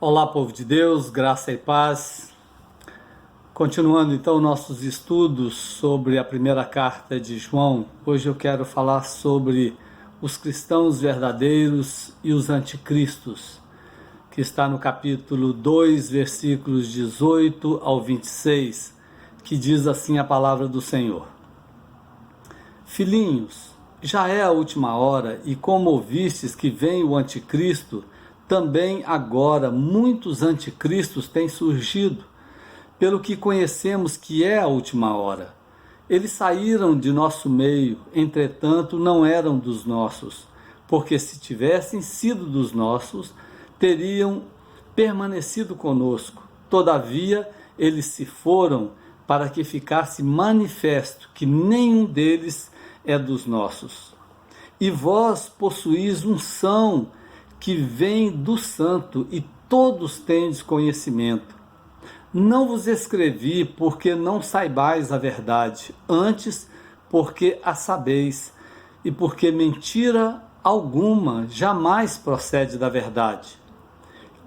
Olá, povo de Deus, graça e paz. Continuando então nossos estudos sobre a primeira carta de João, hoje eu quero falar sobre os cristãos verdadeiros e os anticristos, que está no capítulo 2, versículos 18 ao 26, que diz assim a palavra do Senhor. Filhinhos, já é a última hora, e como ouvistes que vem o anticristo, também agora muitos anticristos têm surgido, pelo que conhecemos que é a última hora. Eles saíram de nosso meio, entretanto não eram dos nossos, porque se tivessem sido dos nossos, teriam permanecido conosco. Todavia, eles se foram para que ficasse manifesto que nenhum deles é dos nossos. E vós possuís unção que vem do Santo, e todos tendes conhecimento. Não vos escrevi porque não saibais a verdade, antes porque a sabeis, e porque mentira alguma jamais procede da verdade.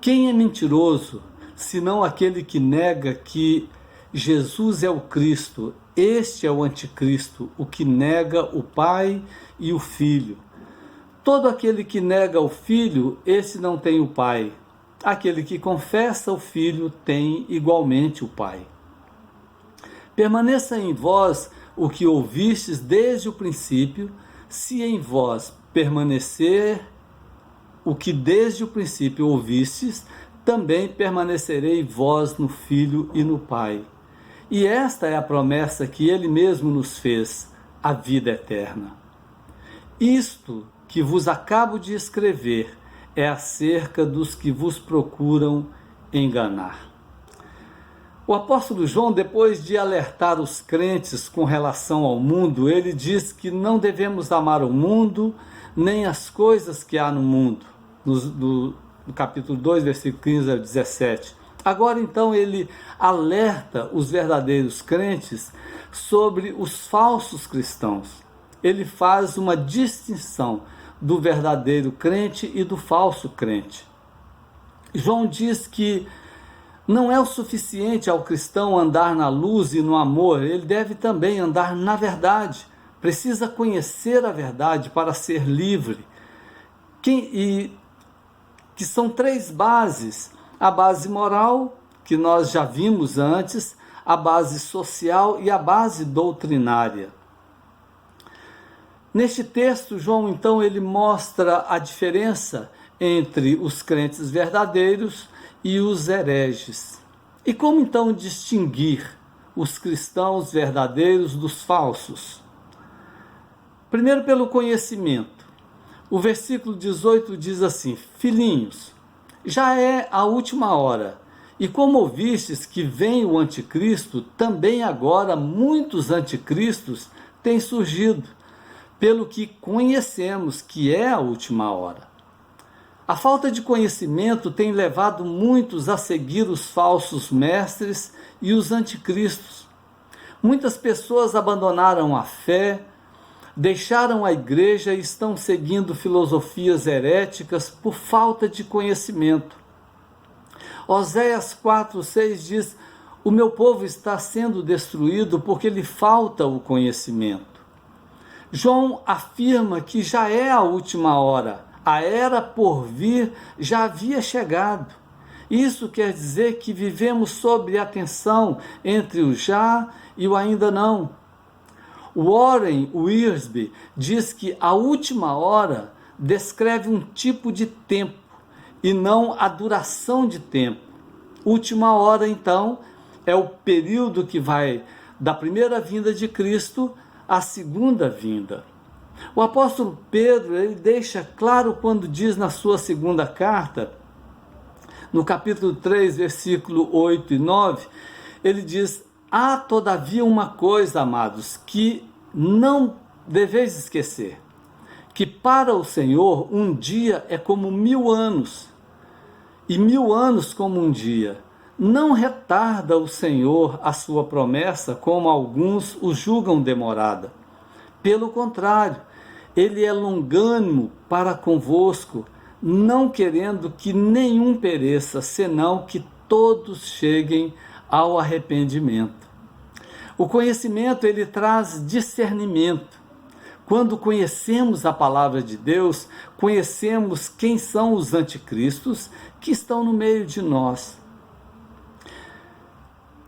Quem é mentiroso, senão aquele que nega que Jesus é o Cristo? Este é o anticristo, o que nega o Pai e o Filho. Todo aquele que nega o Filho, esse não tem o Pai. Aquele que confessa o Filho tem igualmente o Pai. Permaneça em vós o que ouvistes desde o princípio. Se em vós permanecer o que desde o princípio ouvistes, também permanecerei vós no Filho e no Pai. E esta é a promessa que Ele mesmo nos fez, a vida eterna. Isto que vos acabo de escrever é acerca dos que vos procuram enganar. O apóstolo João, depois de alertar os crentes com relação ao mundo, ele diz que não devemos amar o mundo, nem as coisas que há no mundo, no capítulo 2, versículo 15 a 17. Agora, então, ele alerta os verdadeiros crentes sobre os falsos cristãos. Ele faz uma distinção do verdadeiro crente e do falso crente. João diz que não é o suficiente ao cristão andar na luz e no amor, ele deve também andar na verdade. Precisa conhecer a verdade para ser livre. Que são três bases: a base moral, que nós já vimos antes, a base social e a base doutrinária. Neste texto, João, então, ele mostra a diferença entre os crentes verdadeiros e os hereges. E como, então, distinguir os cristãos verdadeiros dos falsos? Primeiro, pelo conhecimento. O versículo 18 diz assim: Filhinhos, já é a última hora, e como ouvistes que vem o anticristo, também agora muitos anticristos têm surgido, pelo que conhecemos que é a última hora. A falta de conhecimento tem levado muitos a seguir os falsos mestres e os anticristos. Muitas pessoas abandonaram a fé, deixaram a igreja e estão seguindo filosofias heréticas por falta de conhecimento. Oséias 4:6 diz: o meu povo está sendo destruído porque lhe falta o conhecimento. João afirma que já é a última hora, a era por vir já havia chegado. Isso quer dizer que vivemos sob a tensão entre o já e o ainda não. Warren Wiersbe diz que a última hora descreve um tipo de tempo e não a duração de tempo. Última hora, então, é o período que vai da primeira vinda de Cristo a segunda vinda. O apóstolo Pedro, ele deixa claro quando diz na sua segunda carta, no capítulo 3, versículo 8 e 9, ele diz: há todavia uma coisa, amados, que não deveis esquecer, que para o Senhor um dia é como 1000 anos, e 1000 anos como um dia. Não retarda o Senhor a sua promessa, como alguns o julgam demorada. Pelo contrário, Ele é longânimo para convosco, não querendo que nenhum pereça, senão que todos cheguem ao arrependimento. O conhecimento, ele traz discernimento. Quando conhecemos a palavra de Deus, conhecemos quem são os anticristos que estão no meio de nós.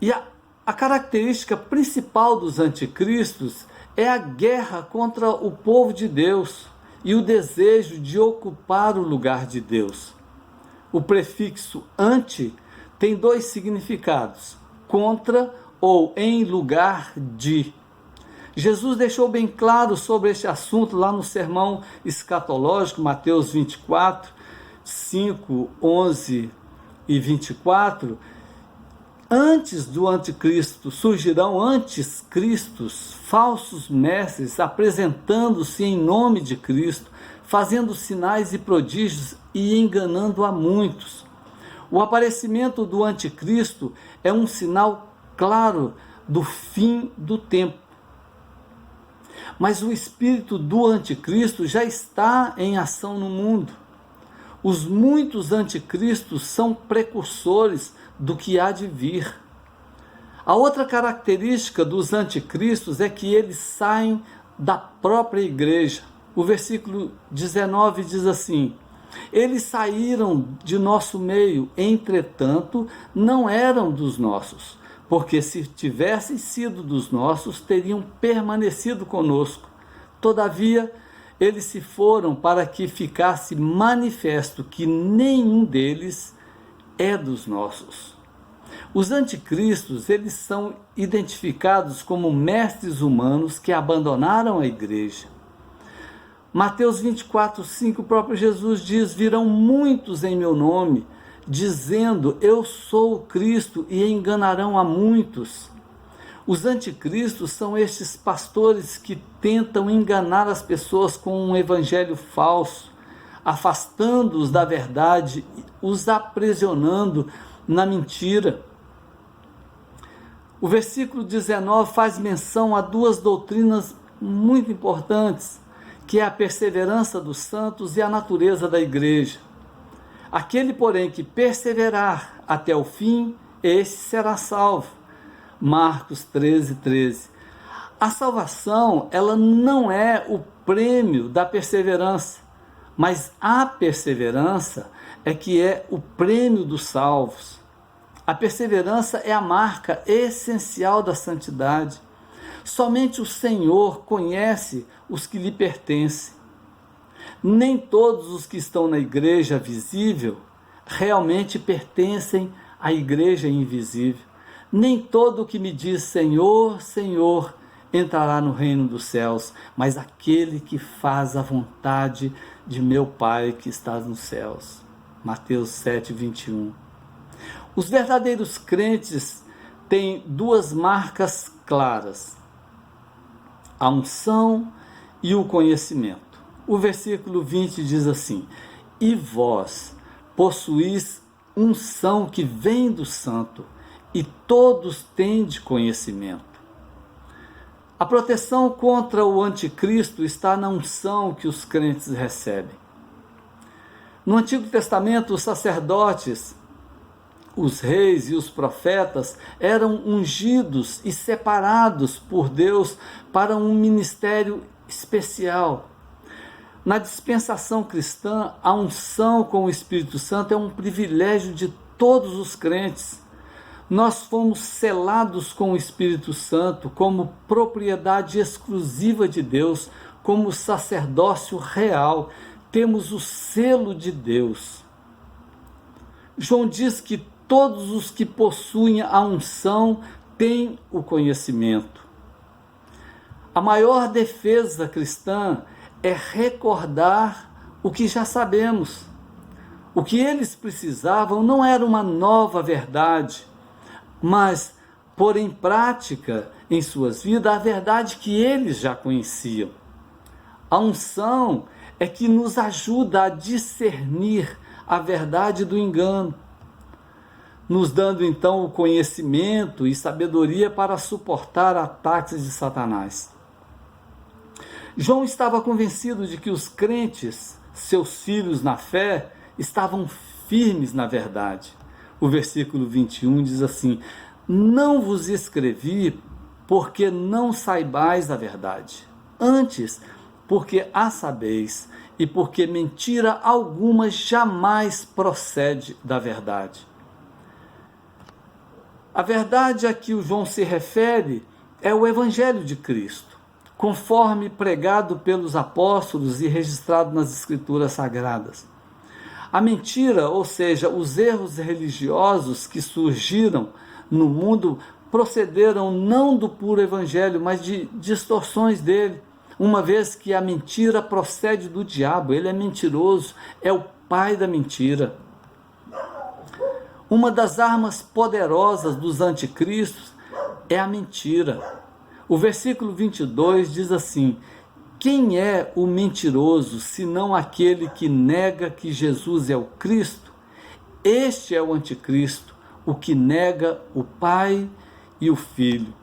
E a característica principal dos anticristos é a guerra contra o povo de Deus e o desejo de ocupar o lugar de Deus. O prefixo anti tem dois significados: contra ou em lugar de. Jesus deixou bem claro sobre este assunto lá no sermão escatológico, Mateus 24, 5, 11 e 24. Antes do anticristo surgirão anticristos, falsos mestres, apresentando-se em nome de Cristo, fazendo sinais e prodígios e enganando a muitos. O aparecimento do anticristo é um sinal claro do fim do tempo. Mas o espírito do anticristo já está em ação no mundo. Os muitos anticristos são precursores do que há de vir. A outra característica dos anticristos é que eles saem da própria igreja. O versículo 19 diz assim: eles saíram de nosso meio, entretanto, não eram dos nossos, porque se tivessem sido dos nossos, teriam permanecido conosco. Todavia, eles se foram para que ficasse manifesto que nenhum deles é dos nossos. Os anticristos, eles são identificados como mestres humanos que abandonaram a igreja. Mateus 24, 5, o próprio Jesus diz: virão muitos em meu nome, dizendo, eu sou o Cristo, e enganarão a muitos. Os anticristos são estes pastores que tentam enganar as pessoas com um evangelho falso, afastando-os da verdade, os aprisionando na mentira. O versículo 19 faz menção a duas doutrinas muito importantes, que é a perseverança dos santos e a natureza da igreja. Aquele, porém, que perseverar até o fim, esse será salvo. Marcos 13, 13. A salvação, ela não é o prêmio da perseverança, mas a perseverança é que é o prêmio dos salvos. A perseverança é a marca essencial da santidade. Somente o Senhor conhece os que lhe pertencem. Nem todos os que estão na igreja visível realmente pertencem à igreja invisível. Nem todo o que me diz Senhor, Senhor, entrará no reino dos céus, mas aquele que faz a vontade de meu Pai que está nos céus. Mateus 7, 21. Os verdadeiros crentes têm duas marcas claras: a unção e o conhecimento. O versículo 20 diz assim: e vós possuís unção que vem do Santo, e todos tendes conhecimento. A proteção contra o anticristo está na unção que os crentes recebem. No Antigo Testamento, os sacerdotes, os reis e os profetas eram ungidos e separados por Deus para um ministério especial. Na dispensação cristã, a unção com o Espírito Santo é um privilégio de todos os crentes. Nós fomos selados com o Espírito Santo como propriedade exclusiva de Deus, como sacerdócio real. Temos o selo de Deus. João diz que todos os que possuem a unção têm o conhecimento. A maior defesa cristã é recordar o que já sabemos. O que eles precisavam não era uma nova verdade, mas pôr em prática em suas vidas a verdade que eles já conheciam. A unção é que nos ajuda a discernir a verdade do engano, nos dando então o conhecimento e sabedoria para suportar ataques de Satanás. João estava convencido de que os crentes seus filhos na fé, estavam firmes na verdade. O versículo 21 diz assim: não vos escrevi porque não saibais a verdade, antes porque a sabeis, e porque mentira alguma jamais procede da verdade. A verdade a que o João se refere é o Evangelho de Cristo, conforme pregado pelos apóstolos e registrado nas Escrituras Sagradas. A mentira, ou seja, os erros religiosos que surgiram no mundo, procederam não do puro Evangelho, mas de distorções dele, uma vez que a mentira procede do diabo. Ele é mentiroso, é o pai da mentira. Uma das armas poderosas dos anticristos é a mentira. O versículo 22 diz assim: quem é o mentiroso, senão aquele que nega que Jesus é o Cristo? Este é o anticristo, o que nega o Pai e o Filho.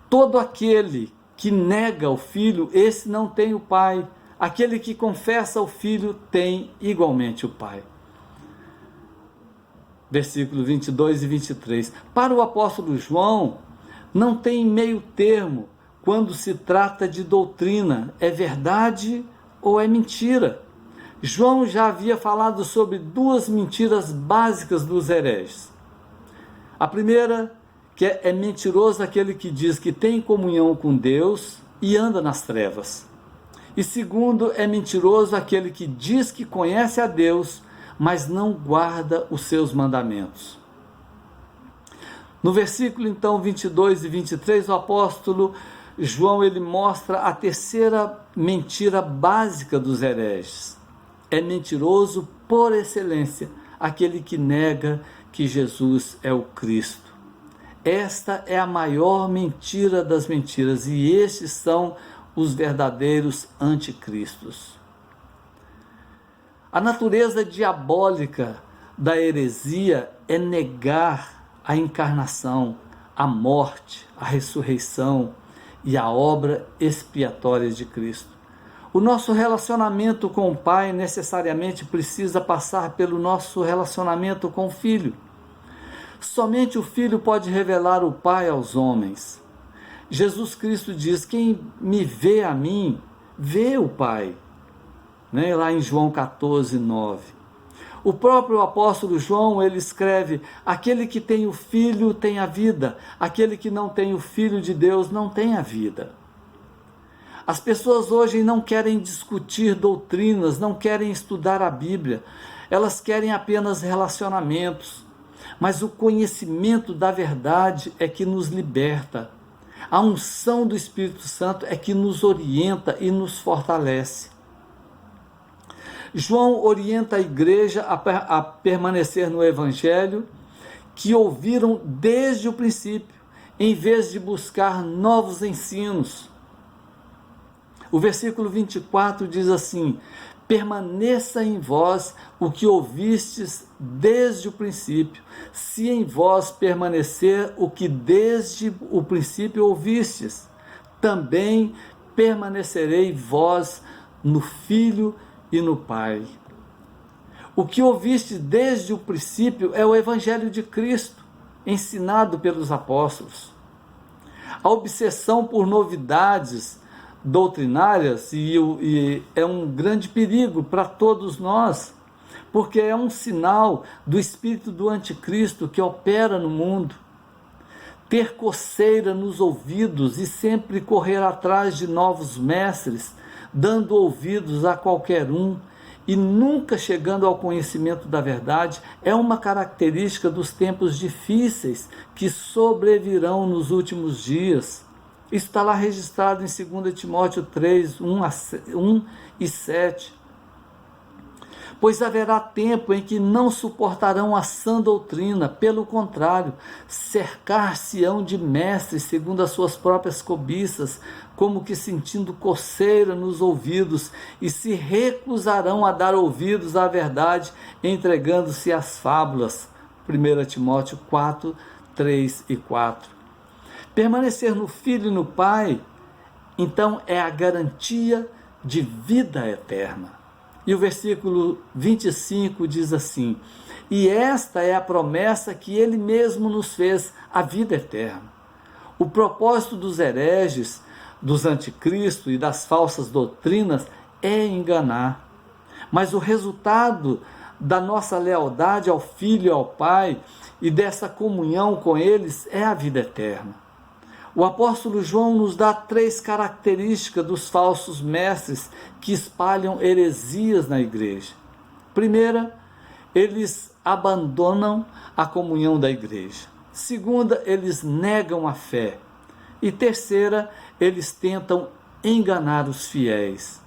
Todo aquele que nega o Filho, esse não tem o Pai. Aquele que confessa o Filho tem igualmente o Pai. Versículo 22 e 23. Para o apóstolo João, não tem meio termo quando se trata de doutrina. É verdade ou é mentira? João já havia falado sobre duas mentiras básicas dos hereges. A primeira, que é mentiroso aquele que diz que tem comunhão com Deus e anda nas trevas. E segundo, é mentiroso aquele que diz que conhece a Deus, mas não guarda os seus mandamentos. No versículo então 22 e 23, o apóstolo João ele mostra a terceira mentira básica dos hereges. É mentiroso por excelência aquele que nega que Jesus é o Cristo. Esta é a maior mentira das mentiras, e estes são os verdadeiros anticristos. A natureza diabólica da heresia é negar a encarnação, a morte, a ressurreição e a obra expiatória de Cristo. O nosso relacionamento com o Pai necessariamente precisa passar pelo nosso relacionamento com o Filho. Somente o Filho pode revelar o Pai aos homens. Jesus Cristo diz: quem me vê a mim, vê o Pai. Lá em João 14, 9. O próprio apóstolo João, ele escreve: aquele que tem o Filho tem a vida, aquele que não tem o Filho de Deus não tem a vida. As pessoas hoje não querem discutir doutrinas, não querem estudar a Bíblia, elas querem apenas relacionamentos. Mas o conhecimento da verdade é que nos liberta. A unção do Espírito Santo é que nos orienta e nos fortalece. João orienta a igreja a permanecer no Evangelho que ouviram desde o princípio, em vez de buscar novos ensinos. O versículo 24 diz assim: permaneça em vós o que ouvistes desde o princípio. Se em vós permanecer o que desde o princípio ouvistes, também permanecerei vós no Filho e no Pai. O que ouviste desde o princípio é o Evangelho de Cristo, ensinado pelos apóstolos. A obsessão por novidades doutrinárias é um grande perigo para todos nós, porque é um sinal do espírito do anticristo que opera no mundo. Ter coceira nos ouvidos e sempre correr atrás de novos mestres, dando ouvidos a qualquer um e nunca chegando ao conhecimento da verdade, é uma característica dos tempos difíceis que sobrevirão nos últimos dias. Isso está lá registrado em 2 Timóteo 3, 1 e 7. Pois haverá tempo em que não suportarão a sã doutrina, pelo contrário, cercar-se-ão de mestres segundo as suas próprias cobiças, como que sentindo coceira nos ouvidos, e se recusarão a dar ouvidos à verdade, entregando-se às fábulas. 1 Timóteo 4, 3 e 4. Permanecer no Filho e no Pai, então, é a garantia de vida eterna. E o versículo 25 diz assim: e esta é a promessa que ele mesmo nos fez, a vida eterna. O propósito dos hereges, dos anticristos e das falsas doutrinas é enganar. Mas o resultado da nossa lealdade ao Filho e ao Pai e dessa comunhão com eles é a vida eterna. O apóstolo João nos dá 3 características dos falsos mestres que espalham heresias na igreja. Primeira, eles abandonam a comunhão da igreja. Segunda, eles negam a fé. E terceira, eles tentam enganar os fiéis.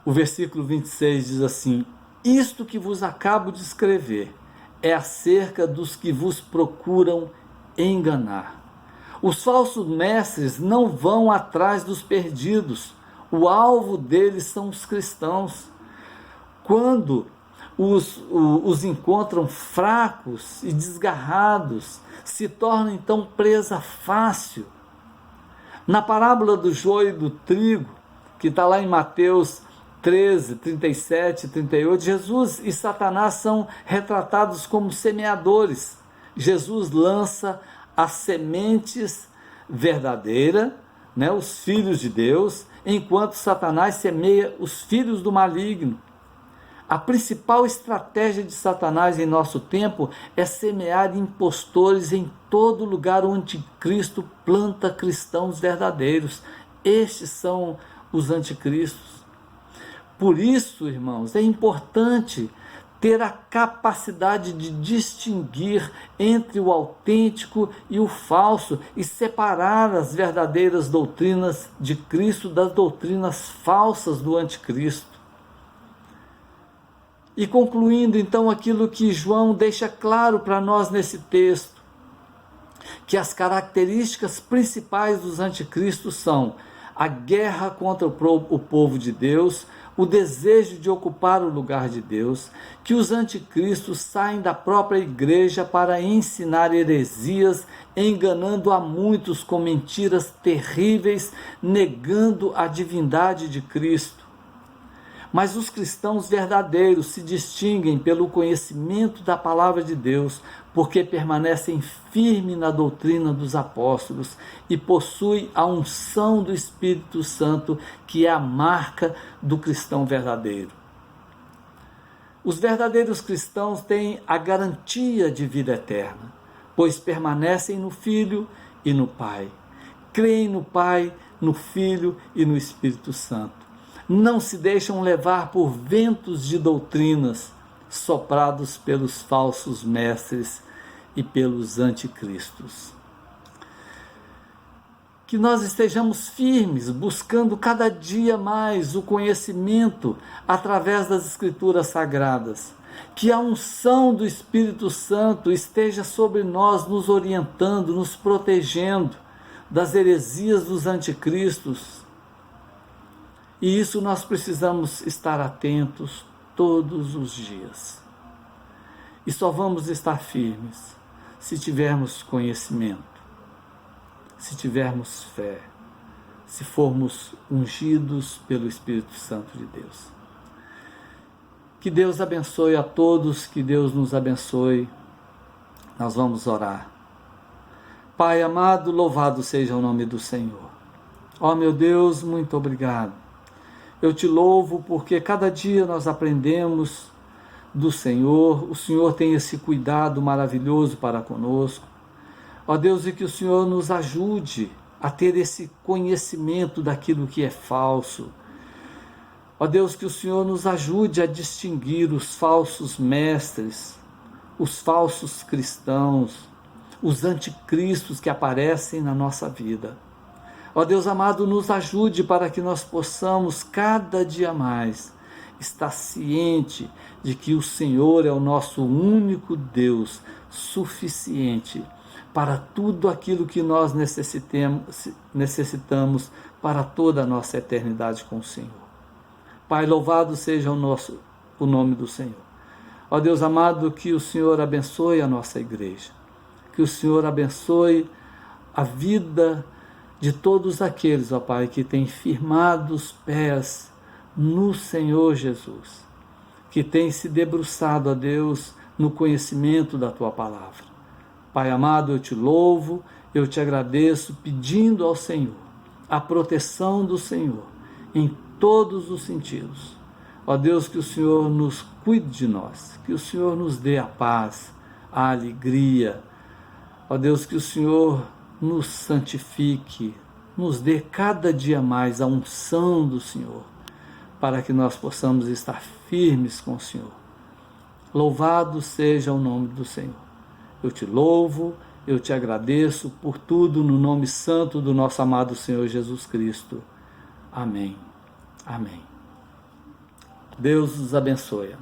O versículo 26 diz assim: isto que vos acabo de escrever é acerca dos que vos procuram enganar. Os falsos mestres não vão atrás dos perdidos. O alvo deles são os cristãos. Quando os encontram fracos e desgarrados, se tornam então presa fácil. Na parábola do joio e do trigo, que está lá em Mateus 13, 37 e 38, Jesus e Satanás são retratados como semeadores. Jesus lança as sementes verdadeiras, os filhos de Deus, enquanto Satanás semeia os filhos do maligno. A principal estratégia de Satanás em nosso tempo é semear impostores em todo lugar onde Cristo planta cristãos verdadeiros. Estes são os anticristos. Por isso, irmãos, é importante ter a capacidade de distinguir entre o autêntico e o falso e separar as verdadeiras doutrinas de Cristo das doutrinas falsas do anticristo. E concluindo então aquilo que João deixa claro para nós nesse texto, que as características principais dos anticristos são a guerra contra o povo de Deus, o desejo de ocupar o lugar de Deus, que os anticristos saem da própria igreja para ensinar heresias, enganando a muitos com mentiras terríveis, negando a divindade de Cristo. Mas os cristãos verdadeiros se distinguem pelo conhecimento da palavra de Deus, porque permanecem firmes na doutrina dos apóstolos e possuem a unção do Espírito Santo, que é a marca do cristão verdadeiro. Os verdadeiros cristãos têm a garantia de vida eterna, pois permanecem no Filho e no Pai. Creem no Pai, no Filho e no Espírito Santo. Não se deixam levar por ventos de doutrinas soprados pelos falsos mestres e pelos anticristos. Que nós estejamos firmes, buscando cada dia mais o conhecimento através das Escrituras Sagradas. Que a unção do Espírito Santo esteja sobre nós, nos orientando, nos protegendo das heresias dos anticristos. E isso nós precisamos estar atentos todos os dias. E só vamos estar firmes se tivermos conhecimento, se tivermos fé, se formos ungidos pelo Espírito Santo de Deus. Que Deus abençoe a todos, que Deus nos abençoe. Nós vamos orar. Pai amado, louvado seja o nome do Senhor. Ó meu Deus, muito obrigado. Eu te louvo porque cada dia nós aprendemos do Senhor. O Senhor tem esse cuidado maravilhoso para conosco. Ó Deus, e que o Senhor nos ajude a ter esse conhecimento daquilo que é falso. Ó Deus, que o Senhor nos ajude a distinguir os falsos mestres, os falsos cristãos, os anticristos que aparecem na nossa vida. Ó Deus amado, nos ajude para que nós possamos cada dia mais estar ciente de que o Senhor é o nosso único Deus, suficiente para tudo aquilo que nós necessitamos para toda a nossa eternidade com o Senhor. Pai, louvado seja o nome do Senhor. Ó Deus amado, que o Senhor abençoe a nossa igreja, que o Senhor abençoe a vida de todos aqueles, ó Pai, que têm firmado os pés no Senhor Jesus, que tem se debruçado, ó Deus, no conhecimento da Tua palavra. Pai amado, eu te louvo, eu te agradeço, pedindo ao Senhor a proteção do Senhor em todos os sentidos. Ó Deus, que o Senhor nos cuide de nós, que o Senhor nos dê a paz, a alegria. Ó Deus, que o Senhor nos santifique, nos dê cada dia mais a unção do Senhor, para que nós possamos estar firmes com o Senhor. Louvado seja o nome do Senhor. Eu te louvo, eu te agradeço por tudo no nome santo do nosso amado Senhor Jesus Cristo. Amém. Amém. Deus os abençoe.